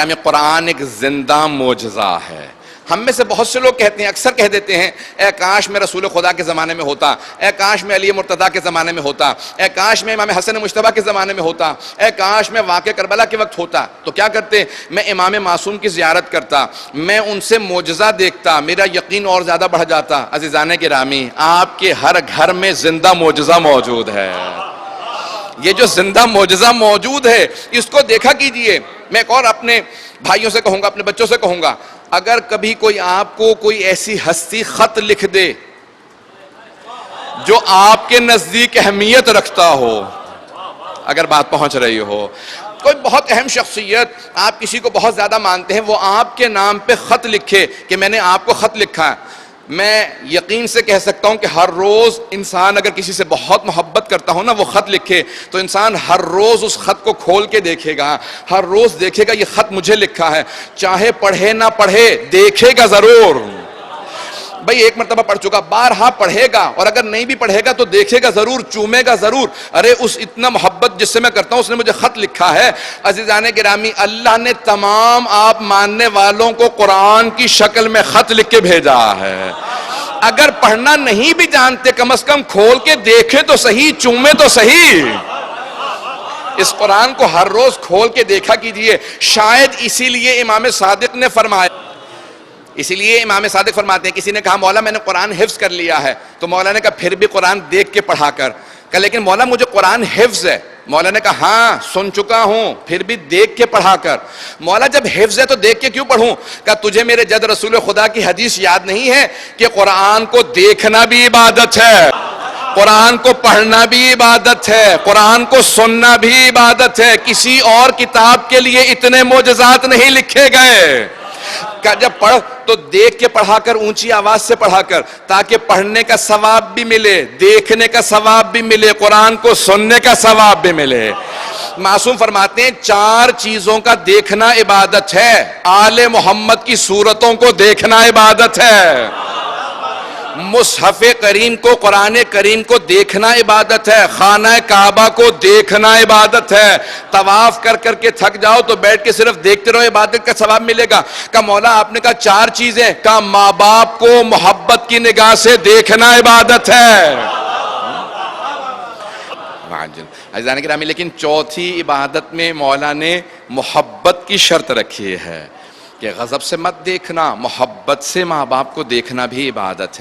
ہمیں قرآن ایک زندہ معجزہ ہے۔ ہم میں سے بہت سے لوگ کہتے ہیں، اکثر کہہ دیتے ہیں، اے کاش میں رسول خدا کے زمانے میں ہوتا، اے کاش میں علی مرتضیٰ کے زمانے میں ہوتا، اے کاش میں امام حسن مجتبیٰ کے زمانے میں ہوتا، اے کاش میں واقعہ کربلا کے وقت ہوتا۔ تو کیا کرتے؟ میں امام معصوم کی زیارت کرتا، میں ان سے معجزہ دیکھتا، میرا یقین اور زیادہ بڑھ جاتا۔ عزیزان گرامی، آپ کے ہر گھر میں زندہ معجزہ موجود ہے۔ یہ جو زندہ معجزہ موجود ہے، اس کو دیکھا کیجئے۔ میں ایک اور اپنے بھائیوں سے کہوں گا، اپنے بچوں سے کہوں گا، اگر کبھی کوئی آپ کو کوئی ایسی ہستی خط لکھ دے جو آپ کے نزدیک اہمیت رکھتا ہو، اگر بات پہنچ رہی ہو، کوئی بہت اہم شخصیت، آپ کسی کو بہت زیادہ مانتے ہیں، وہ آپ کے نام پہ خط لکھے کہ میں نے آپ کو خط لکھا ہے، میں یقین سے کہہ سکتا ہوں کہ ہر روز انسان اگر کسی سے بہت محبت کرتا ہو نا، وہ خط لکھے تو انسان ہر روز اس خط کو کھول کے دیکھے گا، ہر روز دیکھے گا یہ خط مجھے لکھا ہے، چاہے پڑھے نہ پڑھے دیکھے گا ضرور۔ بھئی ایک مرتبہ پڑھ چکا، بارہا پڑھے گا، اور اگر نہیں بھی پڑھے گا تو دیکھے گا ضرور، چومے گا ضرور، ارے اس اتنا محبت جس سے میں کرتا ہوں اس نے مجھے خط لکھا ہے۔ عزیزان گرامی، اللہ نے تمام آپ ماننے والوں کو قرآن کی شکل میں خط لکھ کے بھیجا ہے۔ اگر پڑھنا نہیں بھی جانتے، کم از کم کھول کے دیکھے تو صحیح، چومے تو صحیح۔ اس قرآن کو ہر روز کھول کے دیکھا کیجئے۔ شاید اسی لیے امام صادق نے فرمایا، اسی لیے امام صادق فرماتے ہیں، کسی نے کہا مولا میں نے قرآن حفظ کر لیا ہے، تو مولا نے کہا پھر بھی قرآن دیکھ کے پڑھا کر۔ کہا لیکن مولا مجھے قرآن حفظ ہے۔ مولا نے کہا ہاں سن چکا ہوں، پھر بھی دیکھ کے پڑھا کر۔ مولا جب حفظ ہے تو دیکھ کے کیوں پڑھوں؟ کہا تجھے میرے جد رسول خدا کی حدیث یاد نہیں ہے کہ قرآن کو دیکھنا بھی عبادت ہے، قرآن کو پڑھنا بھی عبادت ہے، قرآن کو سننا بھی عبادت ہے۔ کسی اور کتاب کے لیے اتنے معجزات نہیں لکھے گئے۔ کہ جب پڑھ تو دیکھ کے پڑھا کر، اونچی آواز سے پڑھا کر، تاکہ پڑھنے کا ثواب بھی ملے، دیکھنے کا ثواب بھی ملے، قرآن کو سننے کا ثواب بھی ملے۔ معصوم فرماتے ہیں 4 چیزوں کا دیکھنا عبادت ہے۔ آل محمد کی صورتوں کو دیکھنا عبادت ہے، مصحف کریم کو، قرآن کریم کو دیکھنا عبادت ہے، خانہ کعبہ کو دیکھنا عبادت ہے۔ طواف کر کر کے تھک جاؤ تو بیٹھ کے صرف دیکھتے رہو، عبادت کا ثواب ملے گا۔ کہا مولا آپ نے کہا 4 چیزیں، کہا ماں باپ کو محبت کی نگاہ سے دیکھنا عبادت ہے۔ عزیزان گرامی، لیکن چوتھی عبادت میں مولا نے محبت کی شرط رکھی ہے کہ غضب سے مت دیکھنا، محبت سے ماں باپ کو دیکھنا بھی عبادت ہے۔